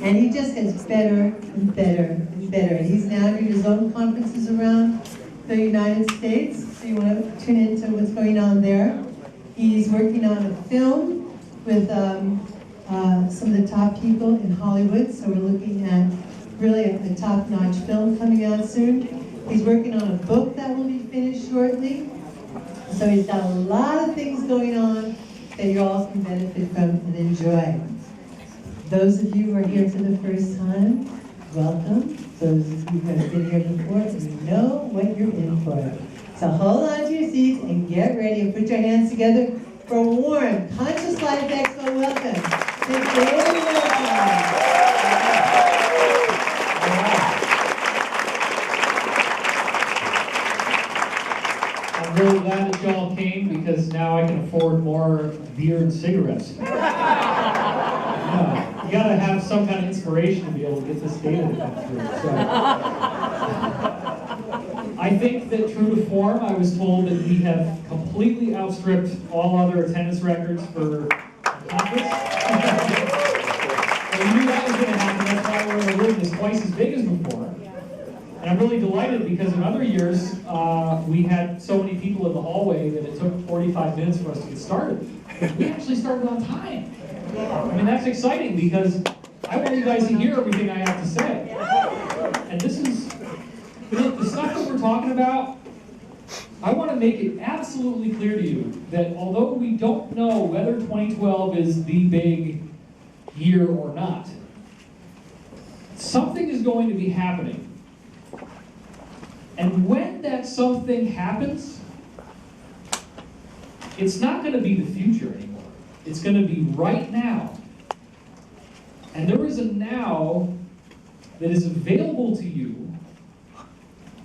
And he just gets better and better and better. And he's now doing his own conferences around the United States. So you want to tune into what's going on there. He's working on a film with some of the top people in Hollywood. So we're looking at really a top-notch film coming out soon. He's working on a book that will be finished shortly. So he's got a lot of things going on that you all can benefit from and enjoy. Those of you who are here for the first time, welcome. Those of you who have been here before, you know what you're in for. So hold on to your seats and get ready and put your hands together for a warm Conscious Life Expo welcome to David Wilcock. I'm really glad that y'all came because now I can afford more beer and cigarettes. Yeah, you gotta have some kind of inspiration to be able to get this data to come through. So, I think that true to form, I was told that we have completely outstripped all other attendance records for conference. And we knew that was going to happen. That's why we're in a room that's twice as big as before. And I'm really delighted because in other years, we had so many people in the hallway that it took 45 minutes for us to get started. We actually started on time. I mean, that's exciting because I want you guys to hear everything I have to say. And this is, the stuff that we're talking about, I want to make it absolutely clear to you that although we don't know whether 2012 is the big year or not, something is going to be happening. And when that something happens, it's not going to be the future anymore. It's going to be right now. And there is a now that is available to you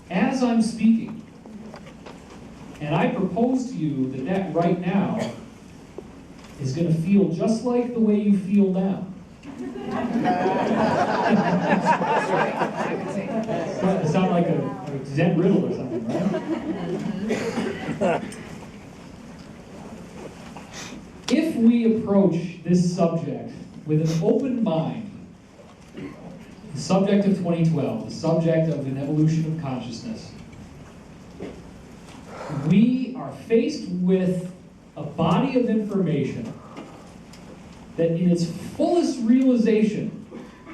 as I'm speaking. And I propose to you that that right now is going to feel just like the way you feel now. It sounds like a Zen riddle or something, right? If we approach this subject with an open mind, the subject of 2012, the subject of an evolution of consciousness, we are faced with a body of information that in its fullest realization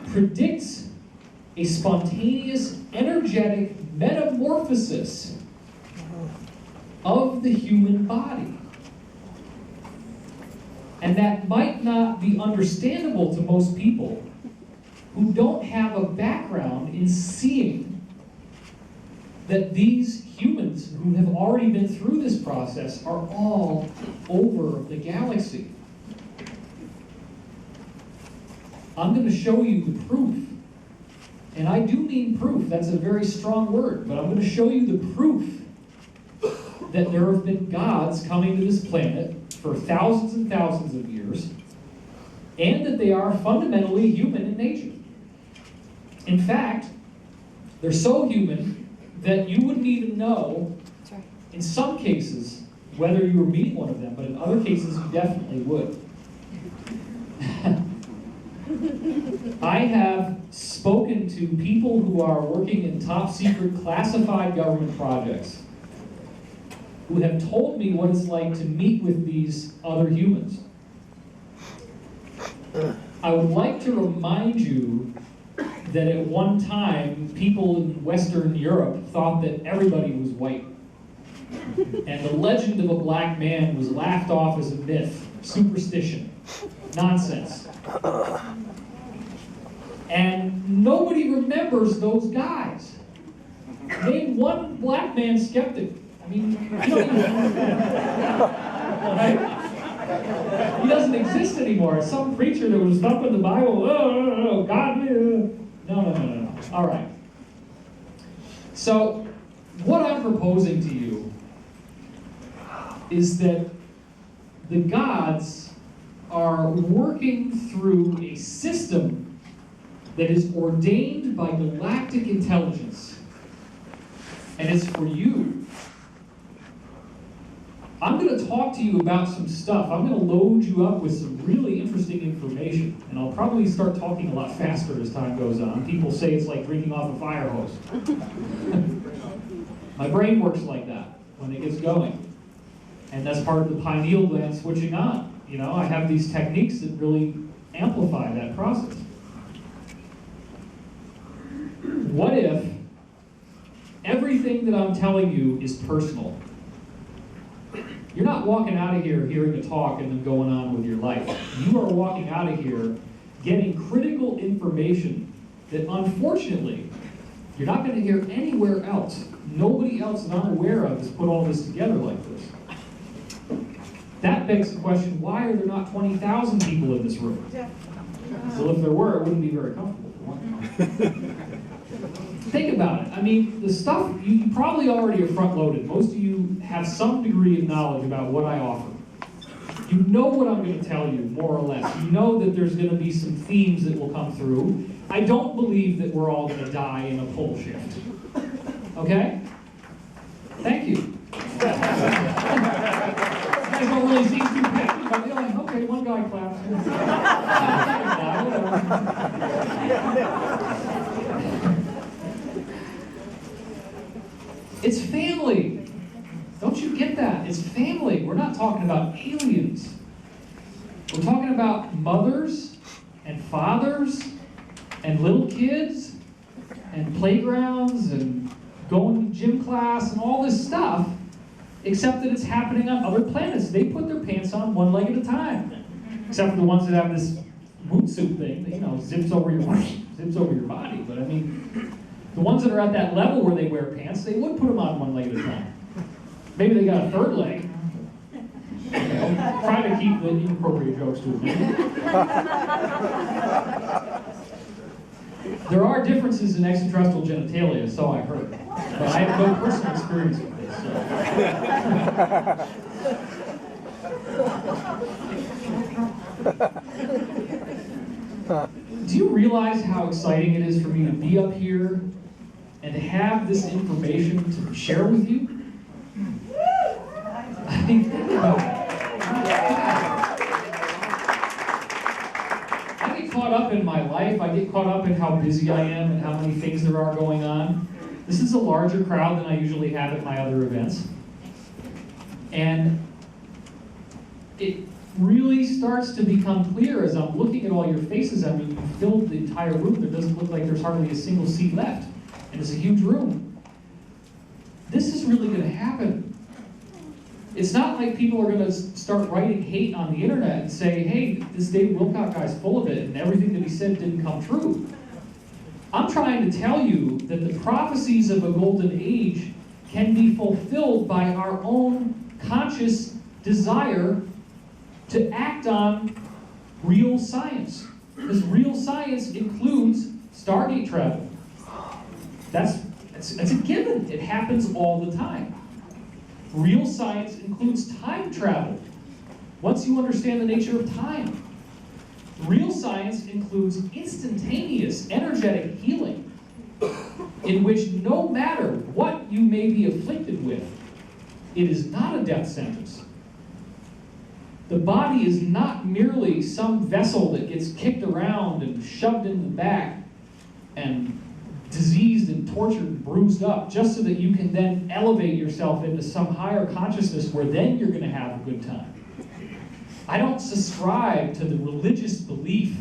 predicts a spontaneous, energetic metamorphosis of the human body. And that might not be understandable to most people who don't have a background in seeing that these humans who have already been through this process are all over the galaxy. I'm going to show you the proof. And I do mean proof. That's a very strong word. But I'm going to show you the proof that there have been gods coming to this planet for thousands and thousands of years, and that they are fundamentally human in nature. In fact, they're so human that you wouldn't even know, in some cases, whether you were meeting one of them, but in other cases, you definitely would. I have spoken to people who are working in top secret classified government projects who have told me what it's like to meet with these other humans. I would like to remind you that at one time, people in Western Europe thought that everybody was white. And the legend of a black man was laughed off as a myth, superstition, nonsense. And nobody remembers those guys. Name one black man skeptic. I mean, you don't even right? He doesn't exist anymore. It's some preacher that was thumping the Bible. Oh, God. No. All right. So, what I'm proposing to you is that the gods are working through a system that is ordained by galactic intelligence. And it's for you. I'm going to talk to you about some stuff. I'm going to load you up with some really interesting information. And I'll probably start talking a lot faster as time goes on. People say it's like drinking off a fire hose. My brain works like that when it gets going. And that's part of the pineal gland switching on. You know, I have these techniques that really amplify that process. What if everything that I'm telling you is personal? You're not walking out of here hearing a talk and then going on with your life. You are walking out of here getting critical information that unfortunately you're not going to hear anywhere else. Nobody else that I'm aware of has put all this together like this. That begs the question, why are there not 20,000 people in this room? Well, if there were, it wouldn't be very comfortable for one. Think about it. I mean, the stuff, you probably already are front-loaded. Most of you have some degree of knowledge about what I offer. You know what I'm going to tell you, more or less. You know that there's going to be some themes that will come through. I don't believe that we're all going to die in a pole shift. Okay? Thank you. You guys don't really seem too happy, but you're like, okay, one guy claps. It's family. Don't you get that? It's family. We're not talking about aliens. We're talking about mothers and fathers and little kids and playgrounds and going to gym class and all this stuff, except that it's happening on other planets. They put their pants on one leg at a time, except for the ones that have this boot suit thing that, you know, zips over your body. But I mean, the ones that are at that level where they wear pants, they would put them on one leg at a time. Maybe they got a third leg. You know, try to keep the inappropriate jokes to a minimum. There are differences in extraterrestrial genitalia, so I've heard. But I have no personal experience with this. So. Do you realize how exciting it is for me to be up here and to have this information to share with you? I mean, think about it. I get caught up in my life. I get caught up in how busy I am and how many things there are going on. This is a larger crowd than I usually have at my other events. And it really starts to become clear as I'm looking at all your faces. I mean, you filled the entire room. There doesn't look like there's hardly a single seat left. And it's a huge room. This is really going to happen. It's not like people are going to start writing hate on the internet and say, hey, this David Wilcock guy's full of it and everything that he said didn't come true. I'm trying to tell you that the prophecies of a golden age can be fulfilled by our own conscious desire to act on real science. Because real science includes Stargate travel. That's a given. It happens all the time. Real science includes time travel. Once you understand the nature of time. Real science includes instantaneous, energetic healing, in which no matter what you may be afflicted with, it is not a death sentence. The body is not merely some vessel that gets kicked around and shoved in the back and diseased and tortured and bruised up just so that you can then elevate yourself into some higher consciousness where then you're going to have a good time. I don't subscribe to the religious belief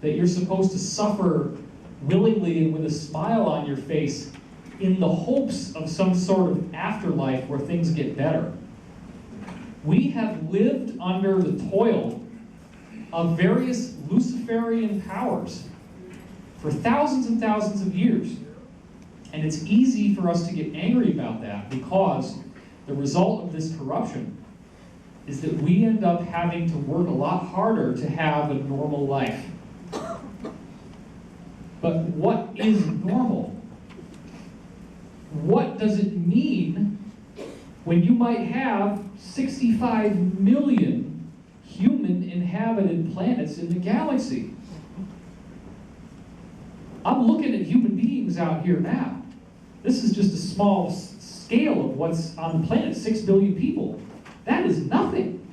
that you're supposed to suffer willingly and with a smile on your face in the hopes of some sort of afterlife where things get better. We have lived under the toil of various Luciferian powers for thousands and thousands of years. And it's easy for us to get angry about that because the result of this corruption is that we end up having to work a lot harder to have a normal life. But what is normal? What does it mean when you might have 65 million human inhabited planets in the galaxy? I'm looking at human beings out here now. This is just a small scale of what's on the planet, 6 billion people. That is nothing.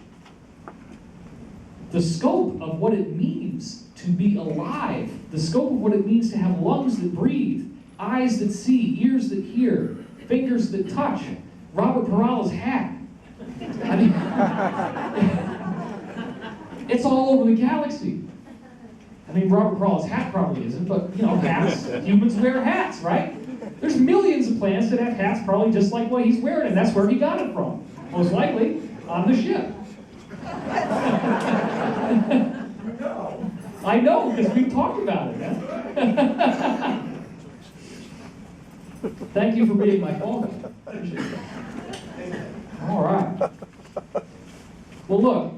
The scope of what it means to be alive, the scope of what it means to have lungs that breathe, eyes that see, ears that hear, fingers that touch, Robert Perala's hat. I mean, it's all over the galaxy. I mean, Robert Perala's hat probably isn't, but, hats, humans wear hats, right? There's millions of planets that have hats probably just like what he's wearing, and that's where he got it from. Most likely, on the ship. I know, because we've talked about it, man. Thank you for being my phone. All right. Well, look,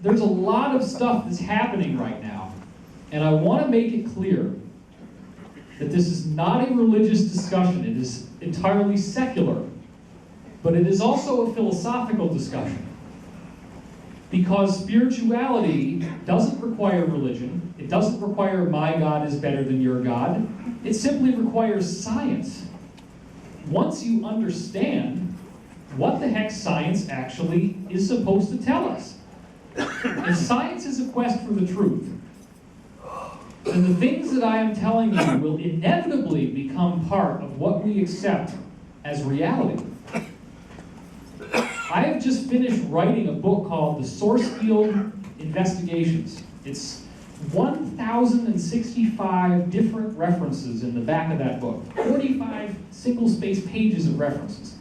there's a lot of stuff that's happening right now, and I want to make it clear that this is not a religious discussion. It is entirely secular, but it is also a philosophical discussion. Because spirituality doesn't require religion. It doesn't require my God is better than your God. It simply requires science. Once you understand what the heck science actually is supposed to tell us. If science is a quest for the truth, then the things that I am telling you will inevitably become part of what we accept as reality. I have just finished writing a book called The Source Field Investigations. It's 1,065 different references in the back of that book. 45 single-space pages of references.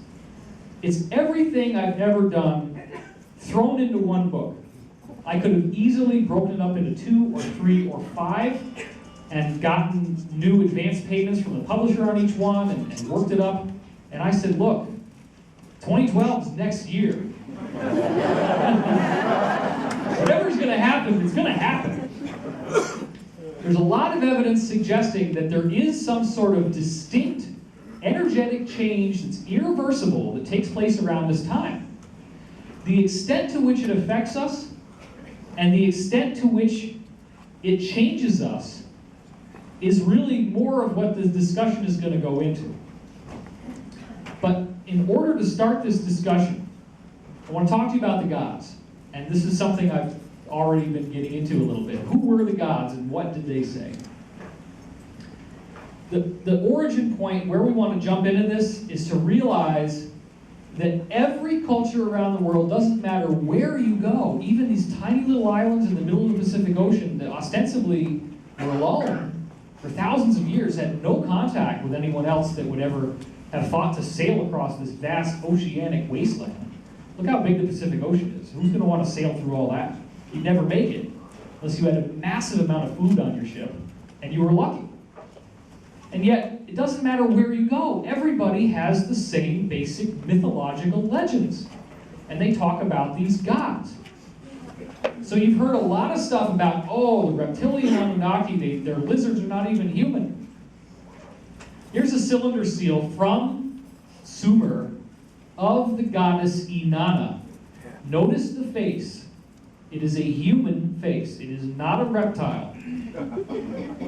It's everything I've ever done thrown into one book. I could have easily broken it up into 2 or 3 or 5 and gotten new advance payments from the publisher on each one and worked it up. And I said, look, 2012 is next year. Whatever's going to happen, it's going to happen. There's a lot of evidence suggesting that there is some sort of distinct energetic change that's irreversible that takes place around this time. The extent to which it affects us and the extent to which it changes us is really more of what the discussion is going to go into. But in order to start this discussion, I want to talk to you about the gods. And this is something I've already been getting into a little bit. Who were the gods and what did they say? The origin point where we want to jump into this is to realize that every culture around the world, doesn't matter where you go, even these tiny little islands in the middle of the Pacific Ocean that ostensibly were alone for thousands of years, had no contact with anyone else that would ever have thought to sail across this vast oceanic wasteland. Look how big the Pacific Ocean is. Who's going to want to sail through all that? You'd never make it unless you had a massive amount of food on your ship and you were lucky. And yet, it doesn't matter where you go. Everybody has the same basic mythological legends. And they talk about these gods. So you've heard a lot of stuff about, oh, the reptilian Anunnaki, their lizards are not even human. Here's a cylinder seal from Sumer of the goddess Inanna. Notice the face. It is a human face. It is not a reptile.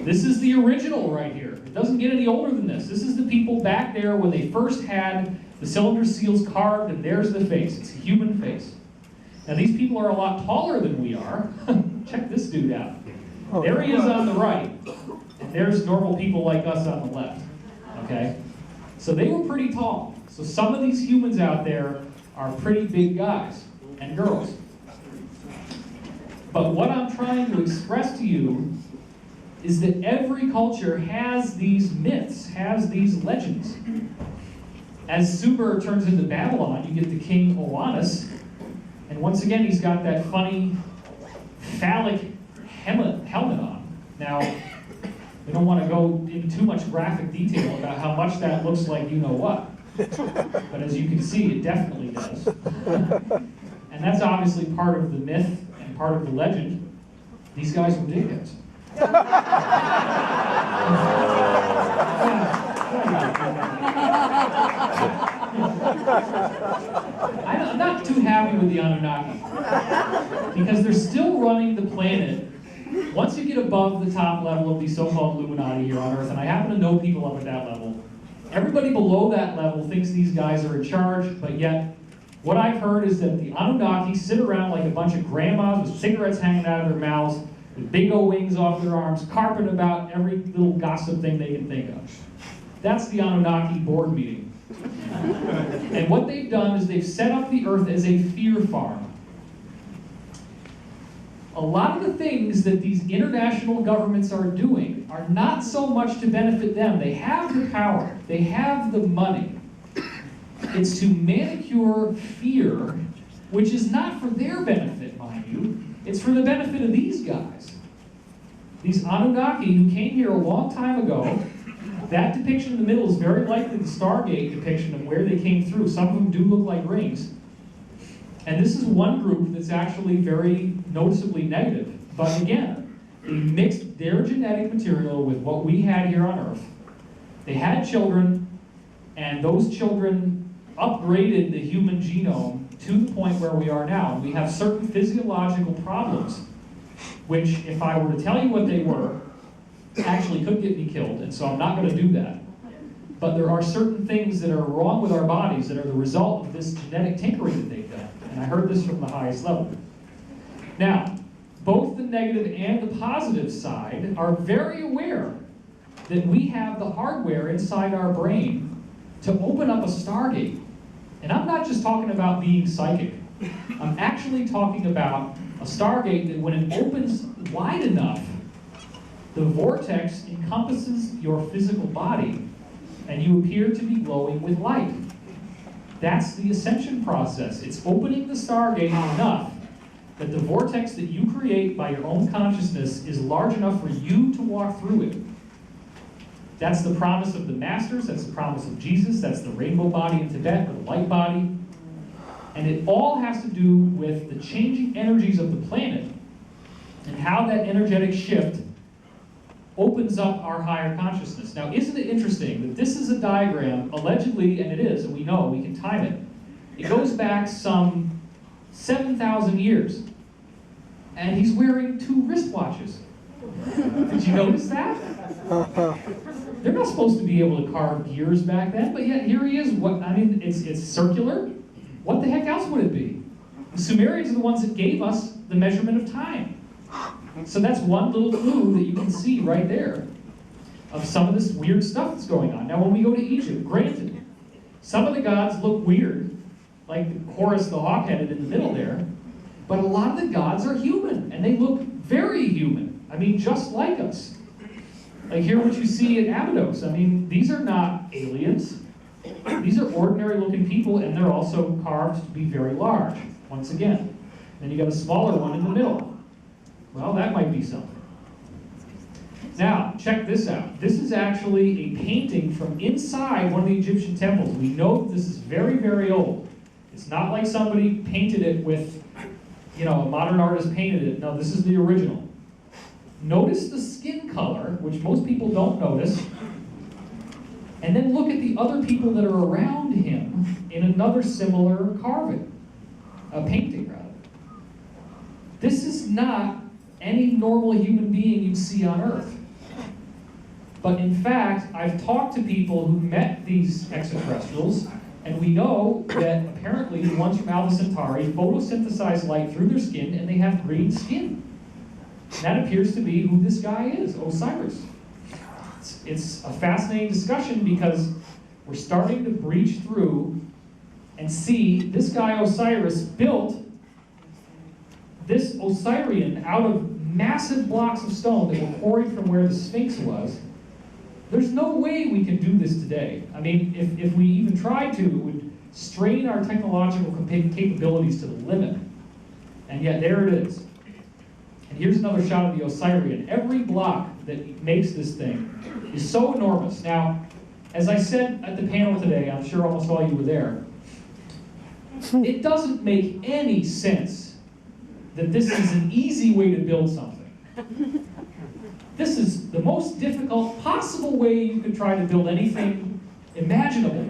This is the original right here. It doesn't get any older than this. This is the people back there when they first had the cylinder seals carved, and there's the face. It's a human face. Now these people are a lot taller than we are. Check this dude out. There he is on the right, and there's normal people like us on the left. Okay? So they were pretty tall. So some of these humans out there are pretty big guys and girls. But what I'm trying to express to you is that every culture has these myths, has these legends. As Sumer turns into Babylon, you get the king Oannes, and once again he's got that funny phallic helmet on. Now, we don't want to go into too much graphic detail about how much that looks like you-know-what. But as you can see, it definitely does. And that's obviously part of the myth and part of the legend. These guys were dickheads. I'm not too happy with the Anunnaki because they're still running the planet. Once you get above the top level of these so-called Illuminati here on Earth, and I happen to know people up at that level, everybody below that level thinks these guys are in charge, but yet What I've heard is that the Anunnaki sit around like a bunch of grandmas with cigarettes hanging out of their mouths, with big old wings off their arms, carping about every little gossip thing they can think of. That's the Anunnaki board meeting. And what they've done is they've set up the earth as a fear farm. A lot of the things that these international governments are doing are not so much to benefit them. They have the power, they have the money. It's to manicure fear, which is not for their benefit, mind you. It's for the benefit of these guys. These Anunnaki who came here a long time ago. That depiction in the middle is very likely the Stargate depiction of where they came through. Some of them do look like rings. And this is one group that's actually very noticeably negative. But again, they mixed their genetic material with what we had here on Earth. They had children, and those children upgraded the human genome to the point where we are now. And we have certain physiological problems, which, if I were to tell you what they were, actually could get me killed, and so I'm not going to do that. But there are certain things that are wrong with our bodies that are the result of this genetic tinkering that they've done. And I heard this from the highest level. Now, both the negative and the positive side are very aware that we have the hardware inside our brain to open up a Stargate. And I'm not just talking about being psychic. I'm actually talking about a Stargate that when it opens wide enough, the vortex encompasses your physical body, and you appear to be glowing with light. That's the ascension process. It's opening the Stargate enough that the vortex that you create by your own consciousness is large enough for you to walk through it. That's the promise of the Masters, that's the promise of Jesus, that's the rainbow body in Tibet, or the light body. And it all has to do with the changing energies of the planet and how that energetic shift opens up our higher consciousness. Now, isn't it interesting that this is a diagram, allegedly, and it is, and we know, we can time it. It goes back some 7,000 years. And he's wearing 2 wristwatches. Did you notice that? They're not supposed to be able to carve gears back then, but yet here he is. It's circular. What the heck else would it be? The Sumerians are the ones that gave us the measurement of time. So that's one little clue that you can see right there of some of this weird stuff that's going on. Now, when we go to Egypt, granted, some of the gods look weird, like Horus the hawk-headed in the middle there, but a lot of the gods are human, and they look very human. I mean, just like us. Like here what you see at Abydos. I mean, these are not aliens. These are ordinary-looking people, and they're also carved to be very large, once again. Then you got a smaller one in the middle. Well, that might be something. Now, check this out. This is actually a painting from inside one of the Egyptian temples. We know that this is very, very old. It's not like somebody painted it with, a modern artist painted it. No, this is the original. Notice the skin color, which most people don't notice. And then look at the other people that are around him in another similar carving. A painting, rather. This is not any normal human being you see on Earth. But in fact, I've talked to people who met these extraterrestrials, and we know that apparently the ones from Alpha Centauri photosynthesize light through their skin, and they have green skin. And that appears to be who this guy is, Osiris. It's a fascinating discussion because we're starting to breach through and see this guy Osiris built this Osirian out of massive blocks of stone that were quarried from where the Sphinx was. There's no way we can do this today. I mean, if we even tried to, it would strain our technological capabilities to the limit. And yet there it is. And here's another shot of the Osirian. Every block that makes this thing is so enormous. Now, as I said at the panel today, I'm sure almost all you were there, it doesn't make any sense that this is an easy way to build something. This is the most difficult possible way you could try to build anything imaginable.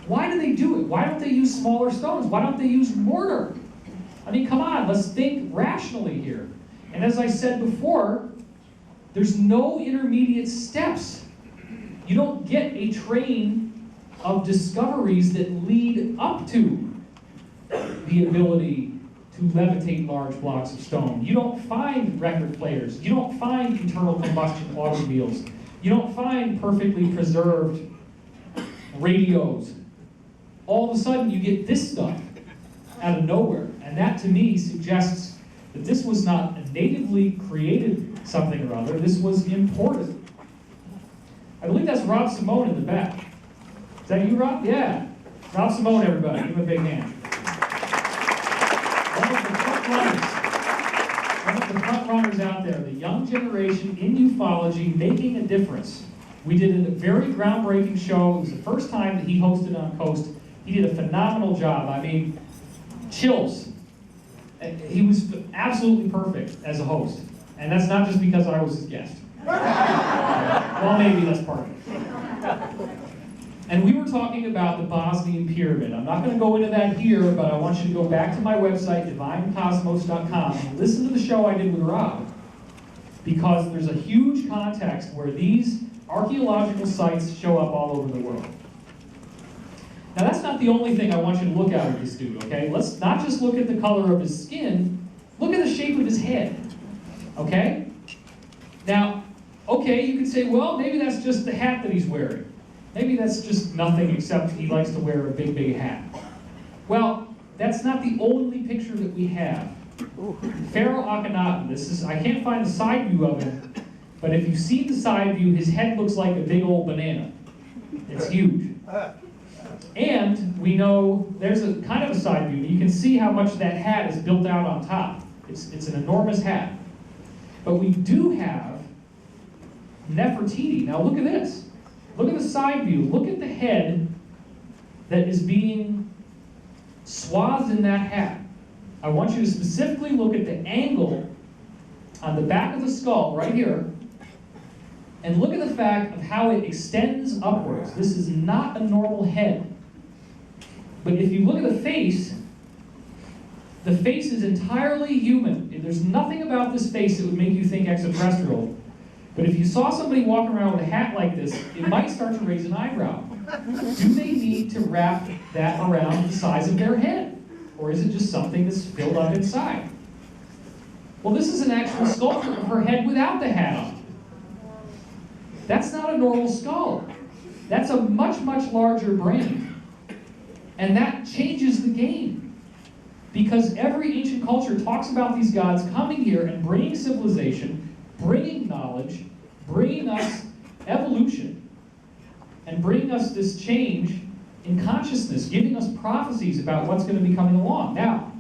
Why do they do it? Why don't they use smaller stones? Why don't they use mortar? I mean, come on, let's think rationally here. And as I said before, there's no intermediate steps. You don't get a train of discoveries that lead up to the ability to levitate large blocks of stone. You don't find record players. You don't find internal combustion automobiles. You don't find perfectly preserved radios. All of a sudden, you get this stuff out of nowhere. And that, to me, suggests that this was not a natively created something or other. This was imported. I believe that's Rob Simone in the back. Is that you, Rob? Yeah. Rob Simone, everybody. Give him a big hand. One of the front runners out there, the young generation in ufology making a difference. We did a very groundbreaking show. It was the first time that he hosted on Coast. He did a phenomenal job. I mean, chills. He was absolutely perfect as a host. And that's not just because I was his guest. Well, maybe that's part of it. And we were talking about the Bosnian pyramid. I'm not going to go into that here, but I want you to go back to my website, divinecosmos.com, and listen to the show I did with Rob. Because there's a huge context where these archaeological sites show up all over the world. Now, that's not the only thing I want you to look at with this dude, okay? Let's not just look at the color of his skin, look at the shape of his head, okay? Now, okay, you could say, well, maybe that's just the hat that he's wearing. Maybe that's just nothing except he likes to wear a big, big hat. Well, that's not the only picture that we have. Pharaoh Akhenaten, I can't find the side view of him, but if you see the side view, his head looks like a big old banana. It's huge. And we know there's a kind of a side view. You can see how much that hat is built out on top. It's an enormous hat. But we do have Nefertiti. Now look at this. Look at the side view. Look at the head that is being swathed in that hat. I want you to specifically look at the angle on the back of the skull right here, and look at the fact of how it extends upwards. This is not a normal head. But if you look at the face is entirely human. There's nothing about this face that would make you think extraterrestrial. But if you saw somebody walking around with a hat like this, it might start to raise an eyebrow. Do they need to wrap that around the size of their head? Or is it just something that's filled up inside? Well, this is an actual sculpture of her head without the hat on. That's not a normal skull. That's a much, much larger brain. And that changes the game. Because every ancient culture talks about these gods coming here and bringing civilization, bringing knowledge, bringing us evolution, and bringing us this change in consciousness, giving us prophecies about what's going to be coming along. Now,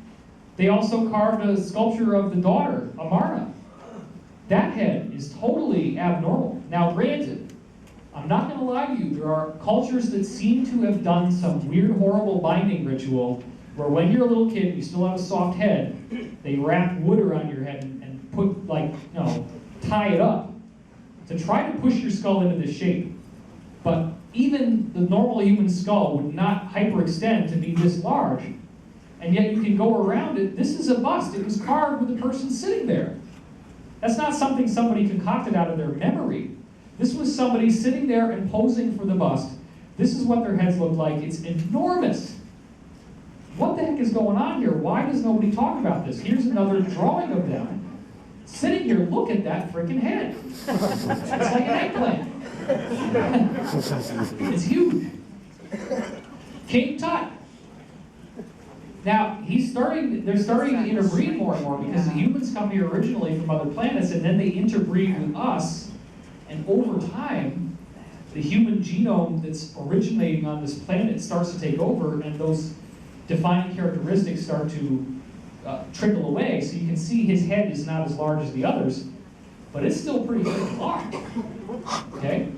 they also carved a sculpture of the daughter, Amarna. That head is totally abnormal. Now, granted, I'm not going to lie to you, there are cultures that seem to have done some weird, horrible binding ritual where when you're a little kid, you still have a soft head, they wrap wood around your head and put, tie it up to try to push your skull into this shape. But even the normal human skull would not hyperextend to be this large, and yet you can go around it. This is a bust. It was carved with a person sitting there. That's not something somebody concocted out of their memory. This was somebody sitting there and posing for the bust. This is what their heads look like. It's enormous. What the heck is going on here? Why does nobody talk about this? Here's another drawing of them sitting here. Look at that freaking head. It's like an eggplant. It's huge. King Tut. Now, they're starting to interbreed more and more because the humans come here originally from other planets and then they interbreed with us. And over time, the human genome that's originating on this planet starts to take over, and those defining characteristics start to trickle away. So you can see his head is not as large as the others, but it's still pretty freaking large. Okay?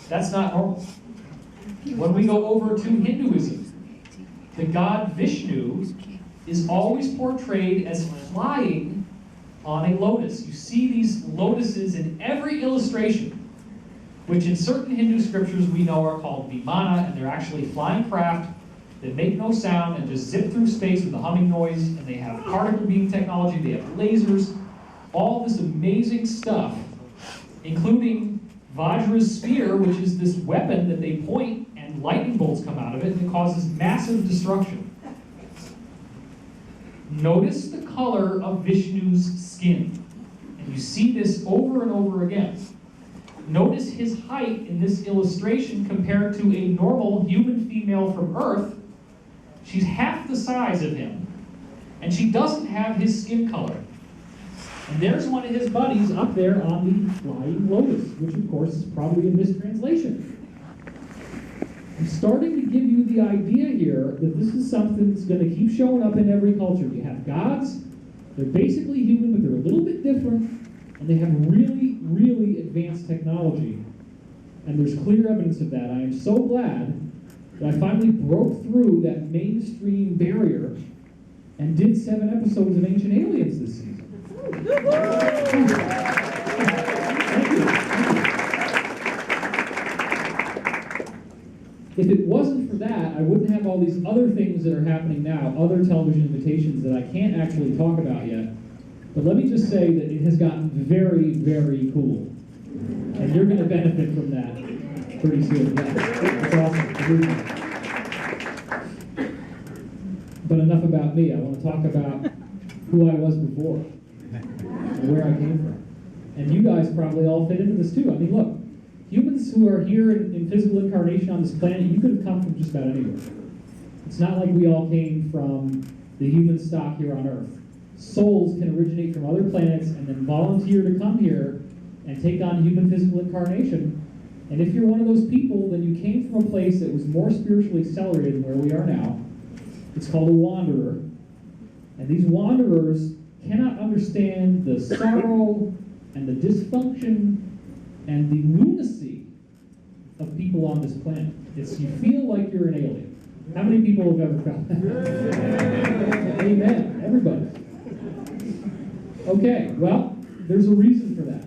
That's not normal. When we go over to Hinduism, the god Vishnu is always portrayed as flying on a lotus. You see these lotuses in every illustration, which in certain Hindu scriptures we know are called vimana, and they're actually flying craft that make no sound and just zip through space with a humming noise, and they have particle beam technology, they have lasers, all this amazing stuff, including Vajra's spear, which is this weapon that they point and and lightning bolts come out of it, and it causes massive destruction. Notice the color of Vishnu's skin. And you see this over and over again. Notice his height in this illustration compared to a normal human female from Earth. She's half the size of him, and she doesn't have his skin color. And there's one of his buddies up there on the flying lotus, which of course is probably a mistranslation. I'm starting to give you the idea here that this is something that's going to keep showing up in every culture. You have gods, they're basically human, but they're a little bit different, and they have really, really advanced technology. And there's clear evidence of that. I am so glad that I finally broke through that mainstream barrier and did 7 episodes of Ancient Aliens this season. Thank you. If it wasn't for that, I wouldn't have all these other things that are happening now, other television invitations that I can't actually talk about yet. But let me just say that it has gotten very, very cool. And you're going to benefit from that pretty soon. Yeah, it's awesome. But enough about me. I want to talk about who I was before and where I came from. And you guys probably all fit into this too. I mean, look. Humans who are here in physical incarnation on this planet, you could have come from just about anywhere. It's not like we all came from the human stock here on Earth. Souls can originate from other planets and then volunteer to come here and take on human physical incarnation. And if you're one of those people, then you came from a place that was more spiritually accelerated than where we are now. It's called a wanderer. And these wanderers cannot understand the sorrow and the dysfunction and the lunacy of people on this planet. It's, you feel like you're an alien. How many people have ever felt that? Amen. Everybody. Okay, well, there's a reason for that.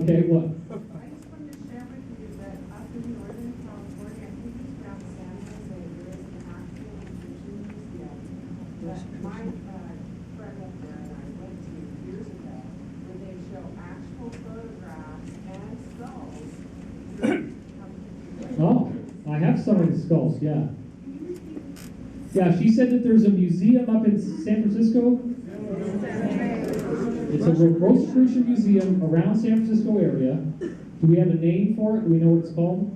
Okay, what? I just wanted to share with you that up in Northern California, I think it's around San Jose, there is an actual vision museum that my friend up there and I went to years ago, where they show actual photographs and skulls. Oh, I have some of the skulls, yeah. Yeah, she said that there's a museum up in San Francisco. It's a Rosicrucian museum around San Francisco area. Do we have a name for it? Do we know what it's called?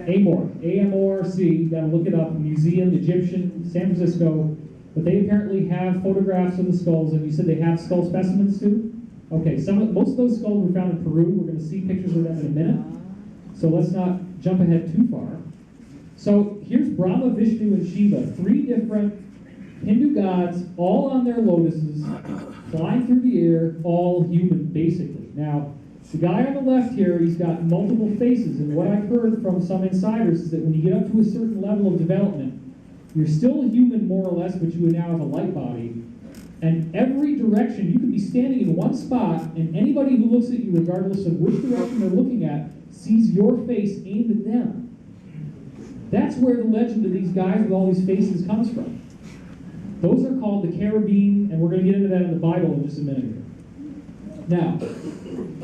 Amor. A-M-O-R-C. You gotta look it up. Museum, Egyptian, San Francisco. But they apparently have photographs of the skulls, and you said they have skull specimens too? Okay, most of those skulls were found in Peru. We're going to see pictures of them in a minute. So let's not jump ahead too far. So here's Brahma, Vishnu, and Shiva, 3 different Hindu gods, all on their lotuses, flying through the air, all human, basically. Now, the guy on the left here, he's got multiple faces, and what I've heard from some insiders is that when you get up to a certain level of development, you're still a human, more or less, but you would now have a light body. And every direction, you could be standing in one spot, and anybody who looks at you, regardless of which direction they're looking at, sees your face aimed at them. That's where the legend of these guys with all these faces comes from. Those are called the cherubim, and we're going to get into that in the Bible in just a minute here. Now,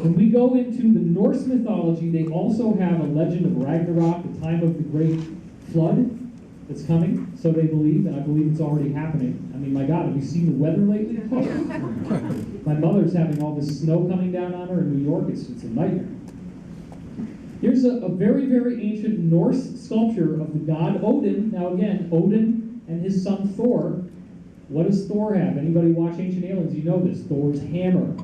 when we go into the Norse mythology, they also have a legend of Ragnarok, the time of the great flood that's coming, so they believe, and I believe it's already happening. I mean, my God, have you seen the weather lately? My mother's having all this snow coming down on her in New York. It's a nightmare. Here's a very, very ancient Norse sculpture of the god Odin. Now again, Odin and his son Thor. What does Thor have? Anybody watch Ancient Aliens? You know this. Thor's hammer.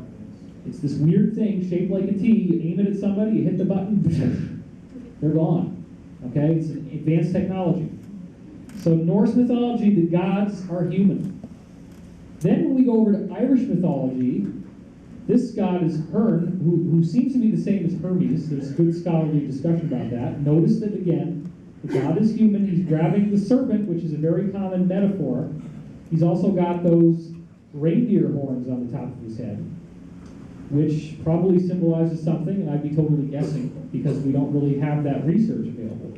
It's this weird thing shaped like a T. You aim it at somebody, you hit the button, they're gone. Okay? It's an advanced technology. So Norse mythology, the gods are human. Then when we go over to Irish mythology, this god is Hearn, who seems to be the same as Hermes. There's good scholarly discussion about that. Notice that again, the god is human. He's grabbing the serpent, which is a very common metaphor. He's also got those reindeer horns on the top of his head, which probably symbolizes something, and I'd be totally guessing because we don't really have that research available.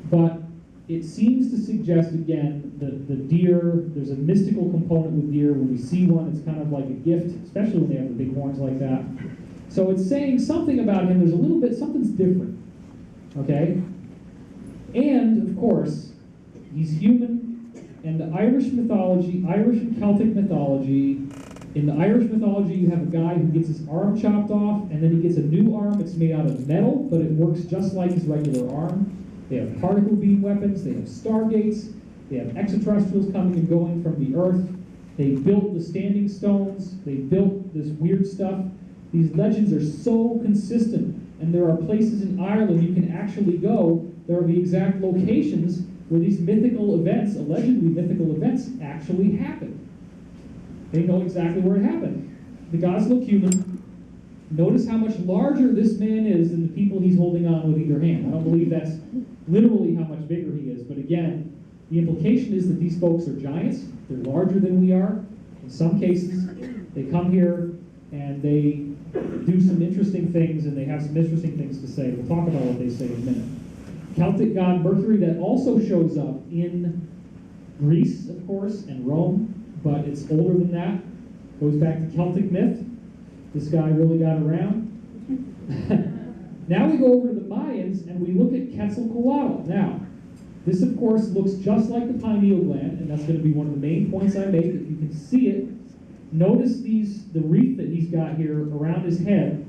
But it seems to suggest, again, the deer, there's a mystical component with deer. When we see one, it's kind of like a gift, especially when they have the big horns like that. So it's saying something about him. There's a little bit, something's different. Okay? And, of course, he's human. And the Irish mythology, Irish and Celtic mythology, in the Irish mythology, you have a guy who gets his arm chopped off, and then he gets a new arm. It's made out of metal, but it works just like his regular arm. They have particle beam weapons. They have stargates. They have extraterrestrials coming and going from the Earth. They built the standing stones. They built this weird stuff. These legends are so consistent, and there are places in Ireland you can actually go. There are the exact locations where these mythical events, allegedly mythical events, actually happened. They know exactly where it happened. The gods look human. Notice how much larger this man is than the people he's holding on with either hand. I don't believe that's literally how much bigger he is, but again, the implication is that these folks are giants. They're larger than we are. In some cases, they come here and they do some interesting things, and they have some interesting things to say. We'll talk about what they say in a minute. Celtic god Mercury, that also shows up in Greece, of course, and Rome, but it's older than that. Goes back to Celtic myth. This guy really got around. Now we go over to the Mayans, and we look at Quetzalcoatl. Now, this, of course, looks just like the pineal gland, and that's going to be one of the main points I make. If you can see it, notice the wreath that he's got here around his head,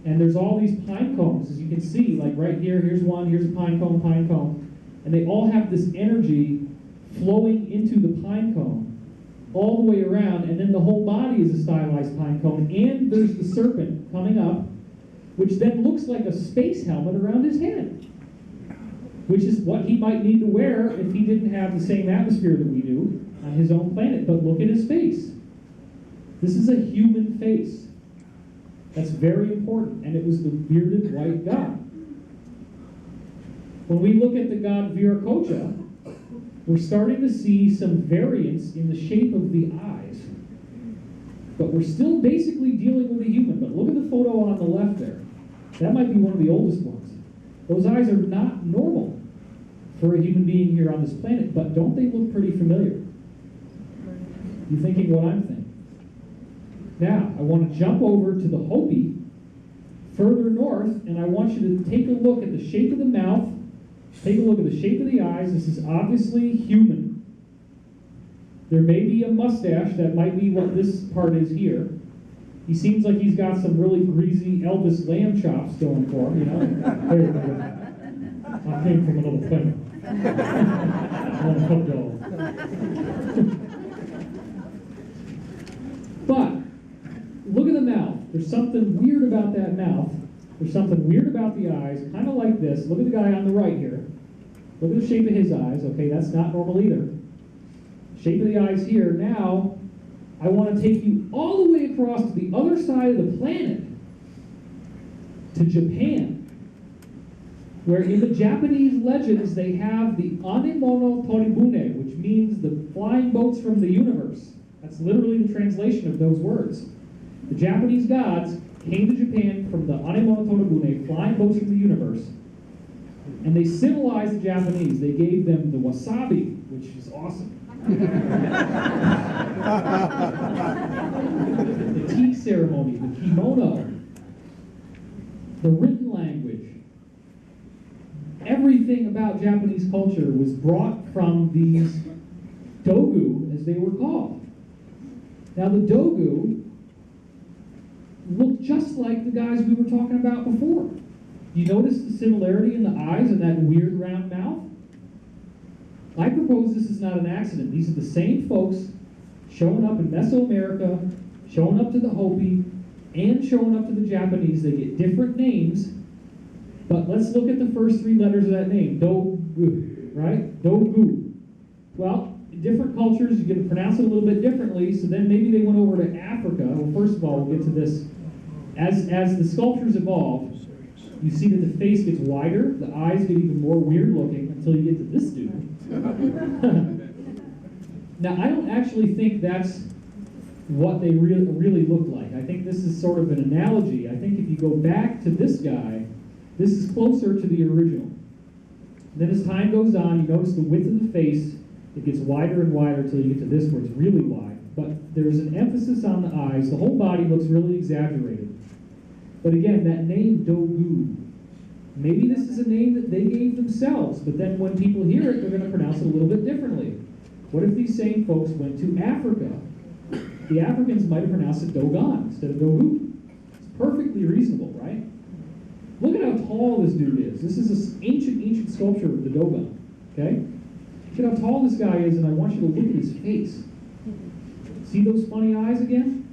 and there's all these pine cones, as you can see, like right here, here's one, here's a pine cone, and they all have this energy flowing into the pine cone all the way around, and then the whole body is a stylized pine cone, and there's the serpent coming up, which then looks like a space helmet around his head, which is what he might need to wear if he didn't have the same atmosphere that we do on his own planet. But look at his face. This is a human face. That's very important, and it was the bearded white god. When we look at the god Viracocha, we're starting to see some variance in the shape of the eyes. But we're still basically dealing with a human. But look at the photo on the left there. That might be one of the oldest ones. Those eyes are not normal for a human being here on this planet, but don't they look pretty familiar? You thinking what I'm thinking? Now, I want to jump over to the Hopi, further north, and I want you to take a look at the shape of the mouth, take a look at the shape of the eyes. This is obviously human. There may be a mustache. That might be what this part is here. He seems like he's got some really greasy Elvis lamb chops going for him, you know? There you go. I came from another planet. I want to cook y'all. But, look at the mouth. There's something weird about that mouth. There's something weird about the eyes, kind of like this. Look at the guy on the right here. Look at the shape of his eyes. Okay, that's not normal either. Shape of the eyes here. Now, I want to take you all the way across to the other side of the planet, to Japan, where in the Japanese legends they have the Anemono Toribune, which means the flying boats from the universe. That's literally the translation of those words. The Japanese gods came to Japan from the Anemono Toribune, flying boats from the universe, and they civilized the Japanese. They gave them the wasabi, which is awesome. The tea ceremony, the kimono, the written language. Everything about Japanese culture was brought from these dogu, as they were called. Now the dogu look just like the guys we were talking about before. You notice the similarity in the eyes and that weird round mouth? I propose this is not an accident. These are the same folks showing up in Mesoamerica, showing up to the Hopi, and showing up to the Japanese. They get different names, but let's look at the first three letters of that name. Dogu, right? Dogu. Well, in different cultures, you can pronounce it a little bit differently, so then maybe they went over to Africa. Well, first of all, we'll get to this. As the sculptures evolve, you see that the face gets wider, the eyes get even more weird looking until you get to this dude. Now, I don't actually think that's what they really look like. I think this is sort of an analogy. I think if you go back to this guy, this is closer to the original. Then as time goes on, you notice the width of the face, it gets wider and wider until you get to this where it's really wide. But there's an emphasis on the eyes. The whole body looks really exaggerated. But again, that name, Dogu, maybe this is a name that they gave themselves, but then when people hear it, they're going to pronounce it a little bit differently. What if these same folks went to Africa? The Africans might have pronounced it Dogon instead of Dogu. It's perfectly reasonable, right? Look at how tall this dude is. This is an ancient sculpture of the Dogon, okay? Look at how tall this guy is, and I want you to look at his face. See those funny eyes again?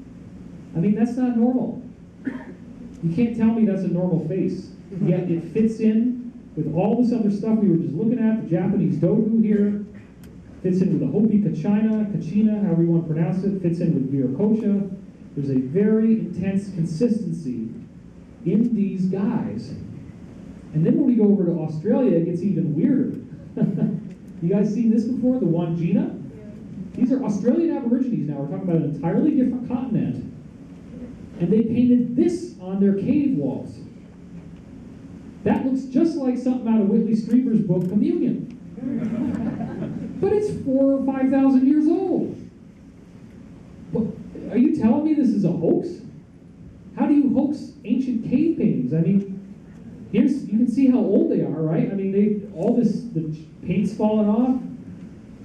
I mean, that's not normal. You can't tell me that's a normal face. Yet it fits in with all this other stuff we were just looking at, the Japanese Dogu here, fits in with the Hopi Kachina, however you want to pronounce it, fits in with Viracocha. There's a very intense consistency in these guys. And then when we go over to Australia, it gets even weirder. You guys seen this before, the Wandjina? These are Australian Aborigines now. We're talking about an entirely different continent. And they painted this on their cave walls. That looks just like something out of Whitley Strieber's book, Communion. But it's 4,000 or 5,000 years old. Are you telling me this is a hoax? How do you hoax ancient cave paintings? I mean, you can see how old they are, right? I mean, the paint's fallen off,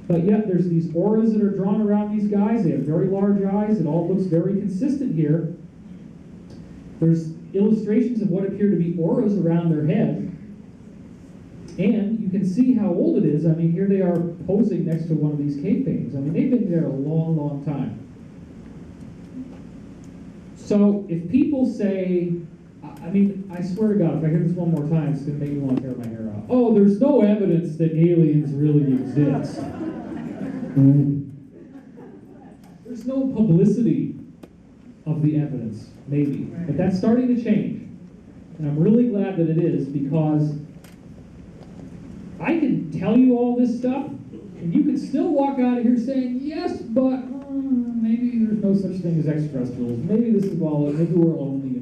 but yet there's these auras that are drawn around these guys. They have very large eyes. It all looks very consistent here. There's illustrations of what appear to be auras around their head. And you can see how old it is. I mean, here they are posing next to one of these cave paintings. I mean, they've been there a long, long time. So if people say, I mean, I swear to God, if I hear this one more time, it's going to make me want to tear my hair out. Oh, there's no evidence that aliens really exist. There's no publicity of the evidence, maybe. But that's starting to change. And I'm really glad that it is, because I can tell you all this stuff, and you can still walk out of here saying, yes, but maybe there's no such thing as extraterrestrials. Maybe this is all, maybe we're only,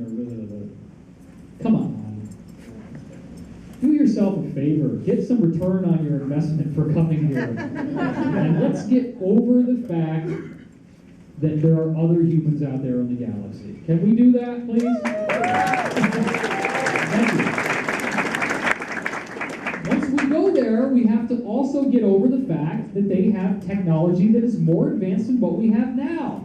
Come on. Do yourself a favor. Get some return on your investment for coming here. And let's get over the fact that there are other humans out there in the galaxy. Can we do that, please? Thank you. Once we go there, we have to also get over the fact that they have technology that is more advanced than what we have now.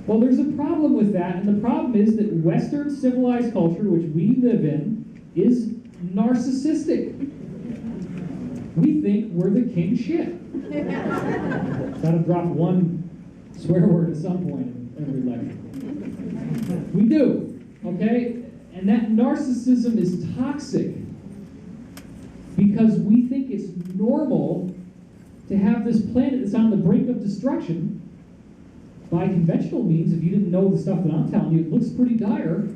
Well, there's a problem with that, and the problem is that Western civilized culture, which we live in, is narcissistic. We think we're the king shit. Gotta drop one swear word at some point in every lecture. We do, okay? And that narcissism is toxic because we think it's normal to have this planet that's on the brink of destruction. By conventional means, if you didn't know the stuff that I'm telling you, it looks pretty dire.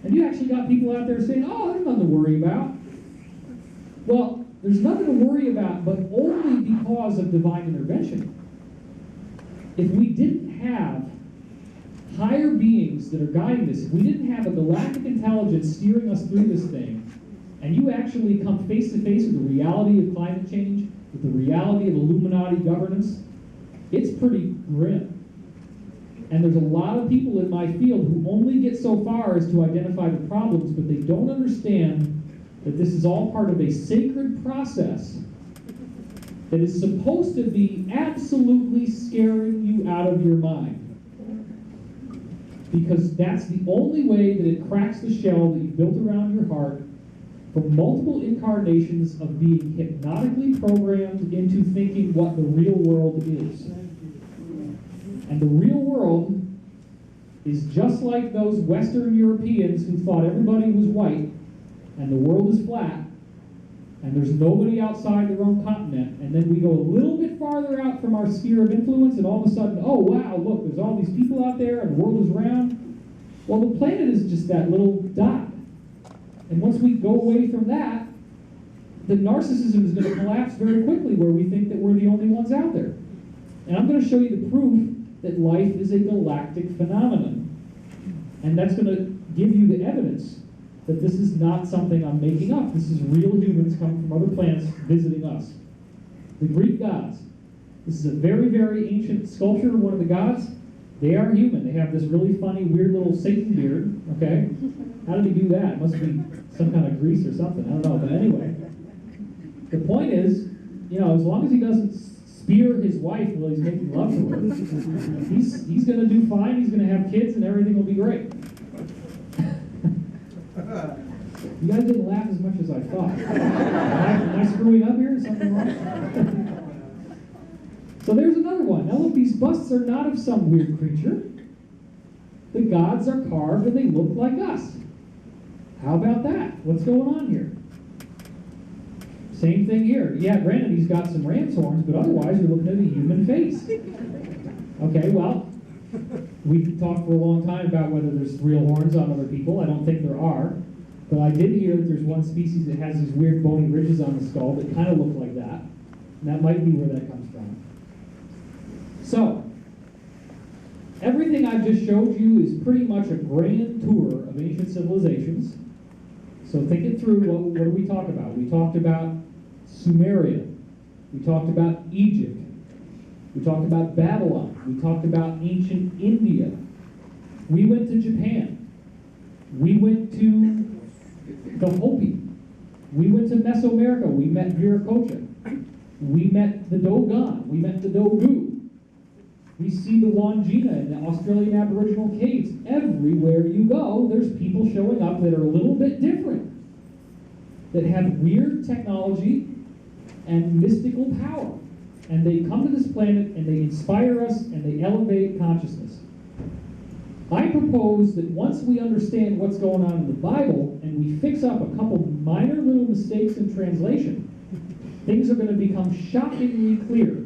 And you actually got people out there saying, oh, there's nothing to worry about. Well, there's nothing to worry about, but only because of divine intervention. If we didn't have higher beings that are guiding this, if we didn't have a galactic intelligence steering us through this thing, and you actually come face to face with the reality of climate change, with the reality of Illuminati governance, it's pretty grim. And there's a lot of people in my field who only get so far as to identify the problems, but they don't understand that this is all part of a sacred process that is supposed to be absolutely scaring you out of your mind. Because that's the only way that it cracks the shell that you've built around your heart from multiple incarnations of being hypnotically programmed into thinking what the real world is. And the real world is just like those Western Europeans who thought everybody was white and the world is flat and there's nobody outside their own continent. And then we go a little bit farther out from our sphere of influence and all of a sudden, oh wow, look, there's all these people out there and the world is round. Well, the planet is just that little dot. And once we go away from that, the narcissism is going to collapse very quickly where we think that we're the only ones out there. And I'm going to show you the proof that life is a galactic phenomenon. And that's going to give you the evidence that this is not something I'm making up. This is real humans coming from other planets visiting us. The Greek gods. This is a very, very ancient sculpture of one of the gods. They are human. They have this really funny, weird little Satan beard, okay? How did he do that? It must be some kind of grease or something. I don't know. But anyway, the point is, as long as he doesn't spear his wife while he's making love to her, he's going to do fine. He's going to have kids, and everything will be great. You guys didn't laugh as much as I thought. Am I screwing up here? Is something wrong? So there's another one. Now look, these busts are not of some weird creature. The gods are carved and they look like us. How about that? What's going on here? Same thing here. Yeah, granted, he's got some ram's horns, but otherwise you're looking at a human face. Okay, well, we could talk for a long time about whether there's real horns on other people. I don't think there are. But I did hear that there's one species that has these weird bony ridges on the skull that kind of look like that. And that might be where that comes from. So, everything I've just showed you is pretty much a grand tour of ancient civilizations. So think it through. What did we talk about? We talked about Sumeria. We talked about Egypt. We talked about Babylon. We talked about ancient India. We went to Japan. We went to the Hopi. We went to Mesoamerica. We met Viracocha. We met the Dogon. We met the Dogu. We see the Wandjina in the Australian Aboriginal caves. Everywhere you go, there's people showing up that are a little bit different, that have weird technology and mystical power. And they come to this planet and they inspire us and they elevate consciousness. I propose that once we understand what's going on in the Bible and we fix up a couple minor little mistakes in translation, things are going to become shockingly clear.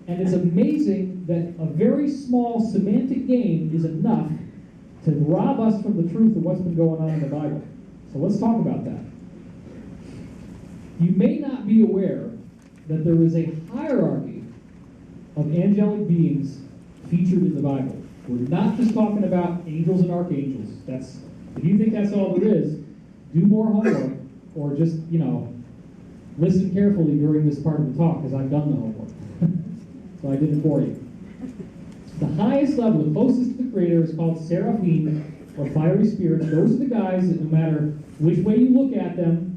And it's amazing that a very small semantic game is enough to rob us from the truth of what's been going on in the Bible. So let's talk about that. You may not be aware that there is a hierarchy of angelic beings featured in the Bible. We're not just talking about angels and archangels. If you think that's all there is, do more homework, or just, listen carefully during this part of the talk, because I've done the homework. So I did it for you. The highest level, the closest to the Creator, is called seraphim, or fiery spirits. Those are the guys that no matter which way you look at them,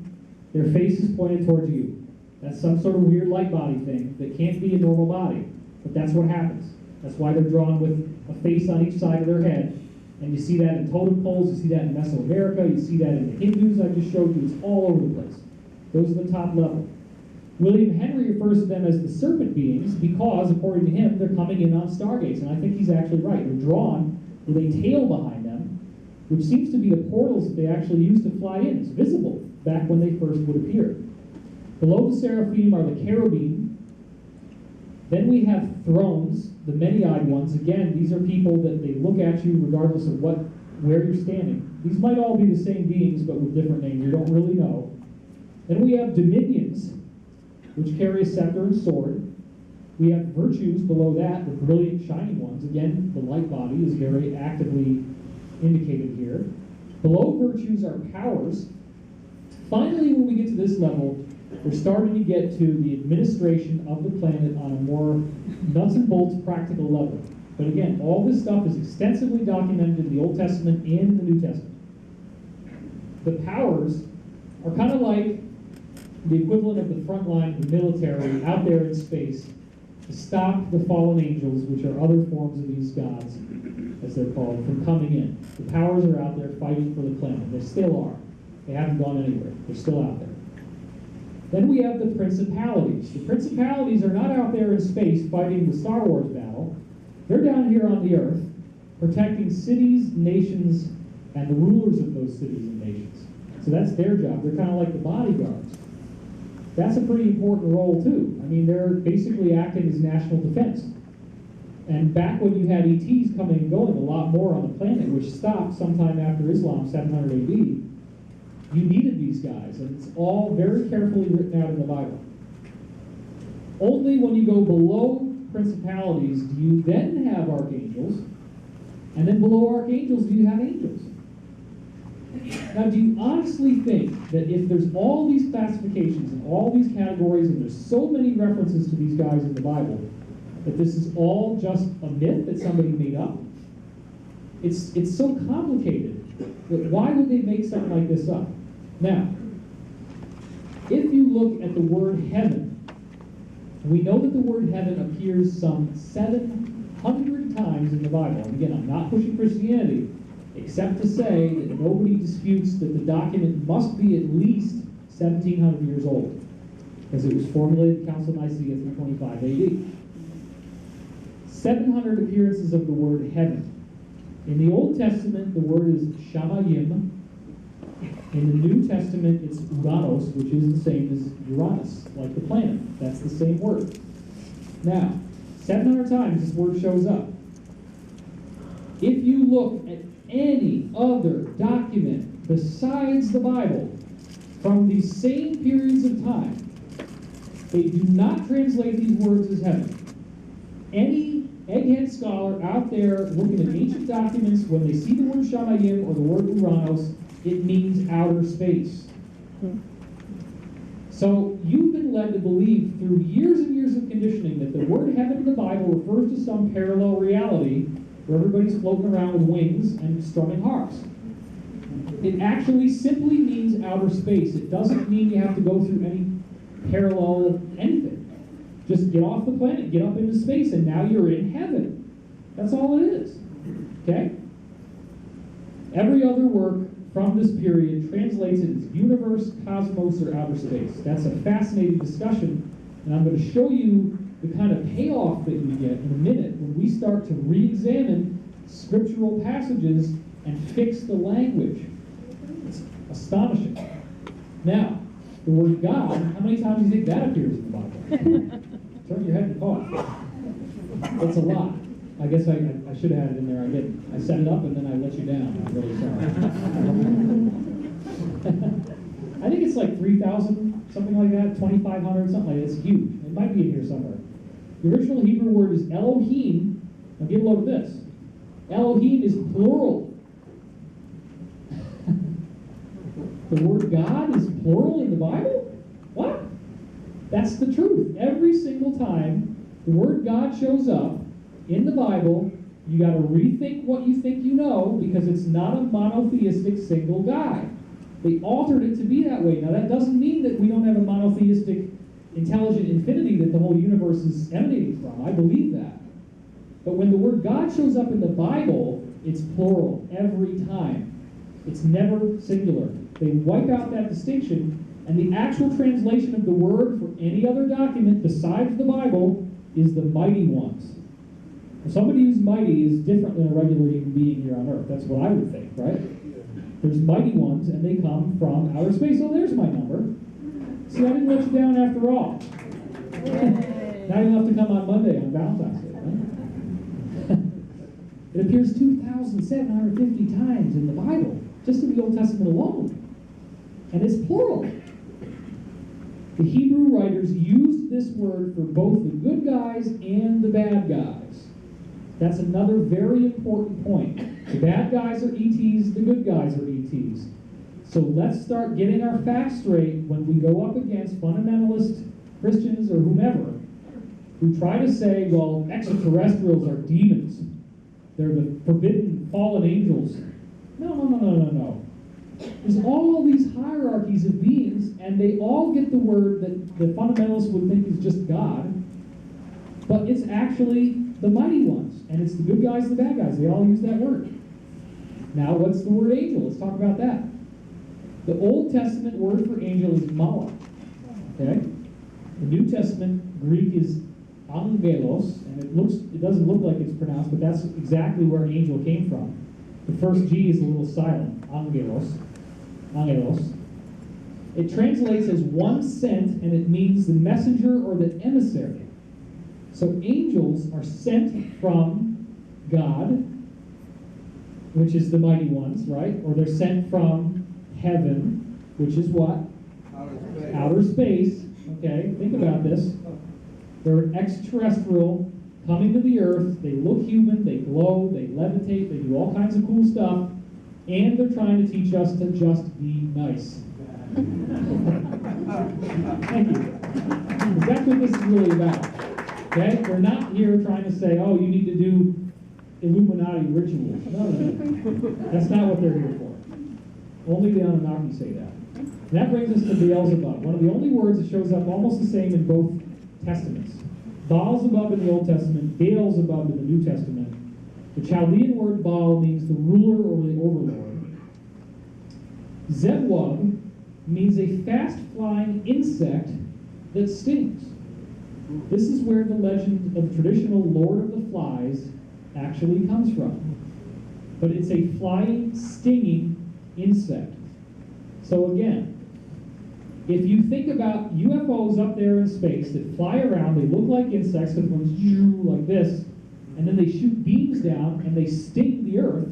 their face is pointed towards you. That's some sort of weird light body thing that can't be a normal body. But that's what happens. That's why they're drawn with a face on each side of their head. And you see that in totem poles, you see that in Mesoamerica, you see that in the Hindus I just showed you. It's all over the place. Those are the top level. William Henry refers to them as the serpent beings because, according to him, they're coming in on stargates. And I think he's actually right. They're drawn with a tail behind them, which seems to be the portals that they actually used to fly in. It's visible back when they first would appear. Below the seraphim are the cherubim. Then we have thrones, the many-eyed ones. Again, these are people that they look at you regardless of where you're standing. These might all be the same beings, but with different names. You don't really know. Then we have dominions, which carry a scepter and sword. We have virtues below that, the brilliant, shining ones. Again, the light body is very actively indicated here. Below virtues are powers. Finally, when we get to this level, we're starting to get to the administration of the planet on a more nuts and bolts practical level. But again, all this stuff is extensively documented in the Old Testament and the New Testament. The powers are kind of like the equivalent of the front line of the military out there in space to stop the fallen angels, which are other forms of these gods, as they're called, from coming in. The powers are out there fighting for the planet. They still are. They haven't gone anywhere. They're still out there. Then we have the principalities. The principalities are not out there in space fighting the Star Wars battle. They're down here on the earth protecting cities, nations, and the rulers of those cities and nations. So that's their job. They're kind of like the bodyguards. That's a pretty important role too. I mean, they're basically acting as national defense. And back when you had ETs coming and going a lot more on the planet, which stopped sometime after Islam, 700 AD, you needed these guys, and it's all very carefully written out in the Bible. Only when you go below principalities do you then have archangels, and then below archangels do you have angels. Now, do you honestly think that if there's all these classifications and all these categories, and there's so many references to these guys in the Bible, That this is all just a myth that somebody made up? It's so complicated that why would they make something like this up? Now, if you look at the word heaven, we know that the word heaven appears some 700 times in the Bible. And again, I'm not pushing Christianity, except to say that nobody disputes that the document must be at least 1,700 years old, because it was formulated at Council of Nicaea 325 AD. 700 appearances of the word heaven. In the Old Testament, the word is shamayim. In the New Testament, it's Uranos, which is the same as Uranus, like the planet. That's the same word. Now, 700 times this word shows up. If you look at any other document besides the Bible from these same periods of time, they do not translate these words as heaven. Any egghead scholar out there looking at ancient documents, when they see the word shamayim or the word Uranos, it means outer space. So you've been led to believe through years and years of conditioning that the word heaven in the Bible refers to some parallel reality where everybody's floating around with wings and strumming harps. It actually simply means outer space. It doesn't mean you have to go through any parallel anything. Just get off the planet, get up into space, and now you're in heaven. That's all it is. Okay? Every other work from this period translates it as universe, cosmos, or outer space. That's a fascinating discussion, and I'm going to show you the kind of payoff that you get in a minute when we start to re-examine scriptural passages and fix the language. It's astonishing. Now, the word God, how many times do you think that appears in the Bible? Turn your head and cough. It's a lot. I guess I should have had it in there. I didn't. I set it up and then I let you down. I'm really sorry. I think it's like 3,000, something like that, 2,500, something like that. It's huge. It might be in here somewhere. The original Hebrew word is Elohim. Now get a load of this. Elohim is plural. The word God is plural in the Bible? What? That's the truth. Every single time the word God shows up in the Bible, you got to rethink what you think you know, because it's not a monotheistic single guy. They altered it to be that way. Now that doesn't mean that we don't have a monotheistic intelligent infinity that the whole universe is emanating from. I believe that. But when the word God shows up in the Bible, it's plural every time. It's never singular. They wipe out that distinction, and the actual translation of the word for any other document besides the Bible is the mighty ones. Somebody who's mighty is different than a regular human being here on earth. That's what I would think, right? There's mighty ones, and they come from outer space. Oh, there's my number. See, I didn't let you down after all. Now you'll have to come on Monday on Valentine's Day, right? It appears 2,750 times in the Bible, just in the Old Testament alone. And it's plural. The Hebrew writers used this word for both the good guys and the bad guys. That's another very important point. The bad guys are ETs, the good guys are ETs. So let's start getting our facts straight when we go up against fundamentalist Christians or whomever who try to say, well, extraterrestrials are demons. They're the forbidden fallen angels. No. There's all these hierarchies of beings, and they all get the word that the fundamentalists would think is just God, but it's actually the mighty ones, and it's the good guys and the bad guys. They all use that word. Now, what's the word angel? Let's talk about that. The Old Testament word for angel is malach. Okay? The New Testament Greek is angelos, and it doesn't look like it's pronounced, but that's exactly where angel came from. The first G is a little silent, angelos. It translates as one sent, and it means the messenger or the emissary. So angels are sent from God, which is the mighty ones, right? Or they're sent from heaven, which is what? Outer space. Okay, think about this. They're extraterrestrial, coming to the earth. They look human, they glow, they levitate, they do all kinds of cool stuff, and they're trying to teach us to just be nice. Thank you. Because that's what this is really about. Okay? We're not here trying to say, oh, you need to do Illuminati rituals. No. That's not what they're here for. Only the Anunnaki say that. And that brings us to Beelzebub, one of the only words that shows up almost the same in both Testaments. Baalzebub in the Old Testament, Beelzebub in the New Testament. The Chaldean word Baal means the ruler or the overlord. Zebwub means a fast-flying insect that stings. This is where the legend of the traditional Lord of the Flies actually comes from. But it's a flying, stinging insect. So again, if you think about UFOs up there in space that fly around, they look like insects because one's like this, and then they shoot beams down and they sting the earth,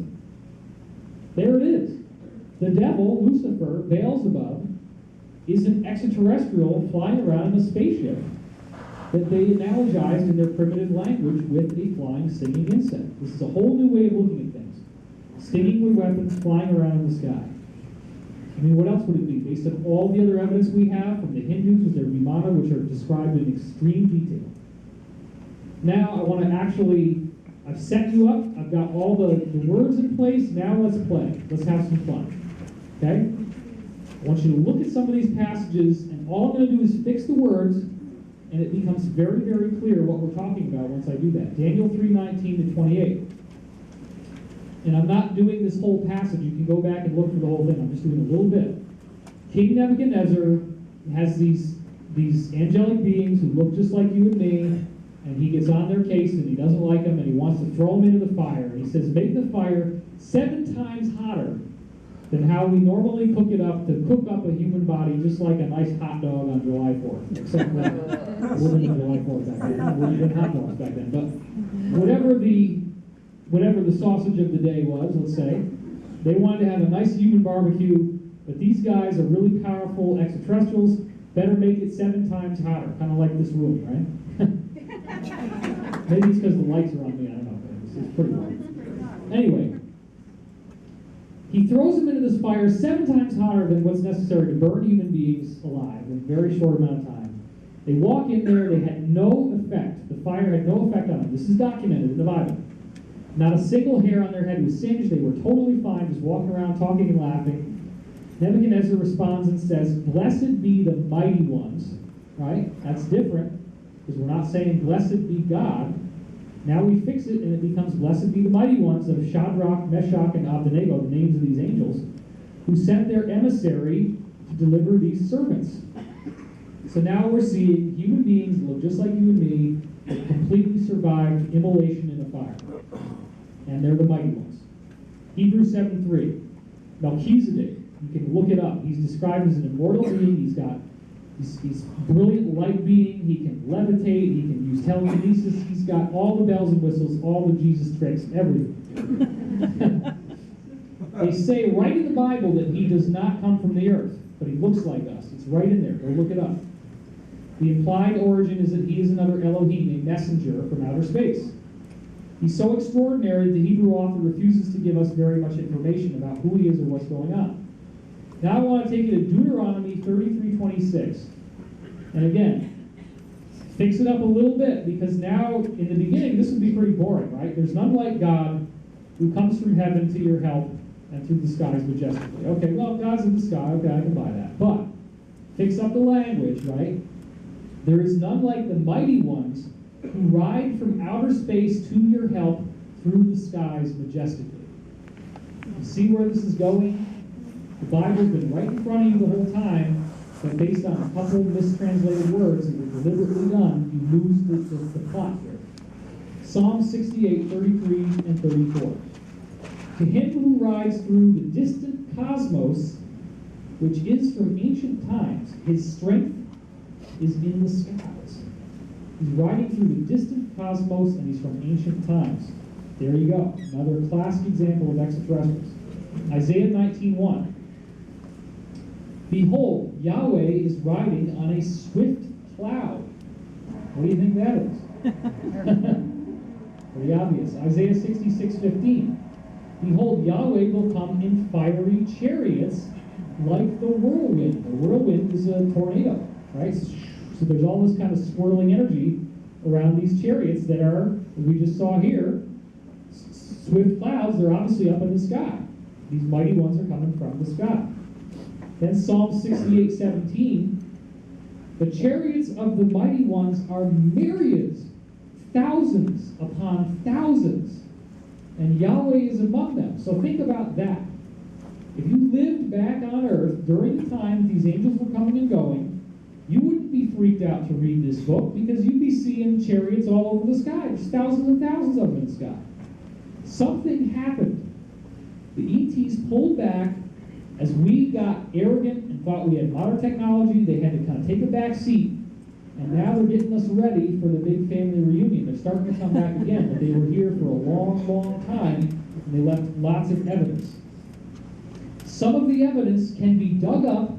there it is. The devil, Lucifer, Beelzebub, is an extraterrestrial flying around in a spaceship that they analogized in their primitive language with a flying, stinging insect. This is a whole new way of looking at things. Stinging with weapons, flying around in the sky. I mean, what else would it be? Based on all the other evidence we have from the Hindus with their Vimana, which are described in extreme detail. Now, I want to actually, I've set you up, I've got all the words in place, now let's play. Let's have some fun. Okay? I want you to look at some of these passages, and all I'm going to do is fix the words, and it becomes very, very clear what we're talking about once I do that. Daniel 3:19 to 28. And I'm not doing this whole passage. You can go back and look for the whole thing. I'm just doing a little bit. King Nebuchadnezzar has these angelic beings who look just like you and me, and he gets on their case, and he doesn't like them, and he wants to throw them into the fire. And he says, make the fire 7 times hotter than how we normally cook it up to cook up a human body, just like a nice hot dog on July 4th. Except that it wasn't July 4th back then. It wasn't even hot dogs back then. But whatever the sausage of the day was, let's say, they wanted to have a nice human barbecue, but these guys are really powerful extraterrestrials, better make it 7 times hotter, kind of like this room, right? Maybe it's because the lights are on me, I don't know. It's pretty warm. Anyway, he throws them into this fire 7 times hotter than what's necessary to burn human beings alive in a very short amount of time. They walk in there, they had no effect. The fire had no effect on them. This is documented in the Bible. Not a single hair on their head was singed. They were totally fine, just walking around, talking and laughing. Nebuchadnezzar responds and says, blessed be the mighty ones, right? That's different, because we're not saying blessed be God. Now we fix it, and it becomes blessed be the mighty ones of Shadrach, Meshach, and Abednego, the names of these angels, who sent their emissary to deliver these servants. So now we're seeing human beings that look just like you and me that completely survived immolation in a fire. And they're the mighty ones. Hebrews 7:3. Melchizedek, you can look it up. He's described as an immortal being. He's brilliant light being. He can levitate. He can use telekinesis. He's got all the bells and whistles, all the Jesus tricks, everything. They say right in the Bible that he does not come from the earth, but he looks like us. It's right in there. Go look it up. The implied origin is that he is another Elohim, a messenger from outer space. He's so extraordinary that the Hebrew author refuses to give us very much information about who he is or what's going on. Now I want to take you to Deuteronomy 33:26. And again, fix it up a little bit, because now, in the beginning, this would be pretty boring, right? There's none like God who comes from heaven to your help and through the skies majestically. Okay, well, God's in the sky. Okay, I can buy that. But fix up the language, right? There is none like the mighty ones who ride from outer space to your help through the skies majestically. You see where this is going? The Bible's been right in front of you the whole time, but based on a couple mistranslated words that were deliberately done, you lose the plot here. Psalm 68:33 and 34. To him who rides through the distant cosmos, which is from ancient times, his strength is in the skies. He's riding through the distant cosmos, and he's from ancient times. There you go. Another classic example of extraterrestrials. Isaiah 19:1. Behold, Yahweh is riding on a swift cloud. What do you think that is? Pretty obvious. Isaiah 66:15. Behold, Yahweh will come in fiery chariots like the whirlwind. The whirlwind is a tornado, right? So there's all this kind of swirling energy around these chariots that are, as we just saw here, swift clouds. They're obviously up in the sky. These mighty ones are coming from the sky. Then Psalm 68:17, the chariots of the mighty ones are myriads, thousands upon thousands, and Yahweh is among them. So think about that. If you lived back on earth during the time that these angels were coming and going, you wouldn't be freaked out to read this book because you'd be seeing chariots all over the sky. There's thousands and thousands of them in the sky. Something happened. The ETs pulled back as we got arrogant and thought we had modern technology. They had to kind of take a back seat, and now they're getting us ready for the big family reunion. They're starting to come back again, but they were here for a long, long time, and they left lots of evidence. Some of the evidence can be dug up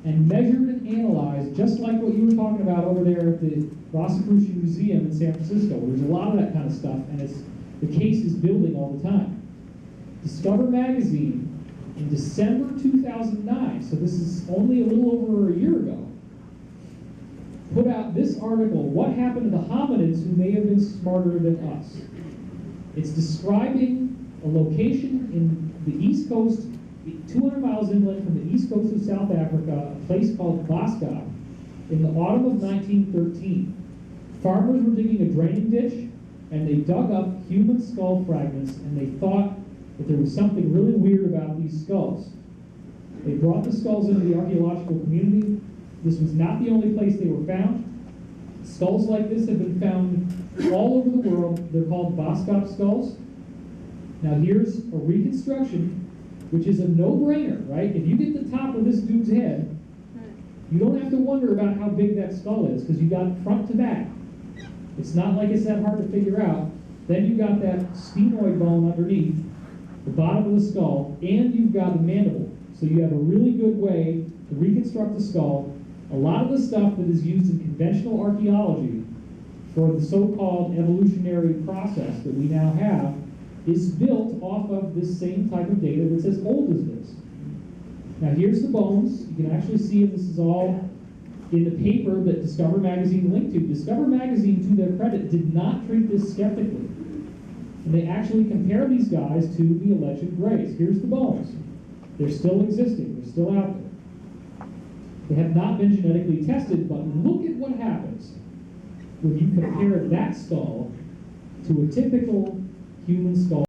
and measured and analyzed, just like what you were talking about over there at the Rosicrucian Museum in San Francisco, where there's a lot of that kind of stuff, and the case is building all the time. Discover Magazine, in December 2009, so this is only a little over a year ago, put out this article, What Happened to the Hominids Who May Have Been Smarter Than Us. It's describing a location in the East Coast, 200 miles inland from the east coast of South Africa, a place called Wilcock, in the autumn of 1913. Farmers were digging a draining ditch, and they dug up human skull fragments, and they thought that there was something really weird about these skulls. They brought the skulls into the archaeological community. This was not the only place they were found. Skulls like this have been found all over the world. They're called Wilcock skulls. Now here's a reconstruction, which is a no-brainer, right? If you get the top of this dude's head, you don't have to wonder about how big that skull is, because you got it front to back. It's not like it's that hard to figure out. Then you've got that sphenoid bone underneath, the bottom of the skull, and you've got the mandible. So you have a really good way to reconstruct the skull. A lot of the stuff that is used in conventional archaeology for the so-called evolutionary process that we now have is built off of this same type of data that's as old as this. Now here's the bones. You can actually see this is all in the paper that Discover Magazine linked to. Discover Magazine, to their credit, did not treat this skeptically. And they actually compare these guys to the alleged grays. Here's the bones. They're still existing. They're still out there. They have not been genetically tested, but look at what happens when you compare that skull to a typical human skull.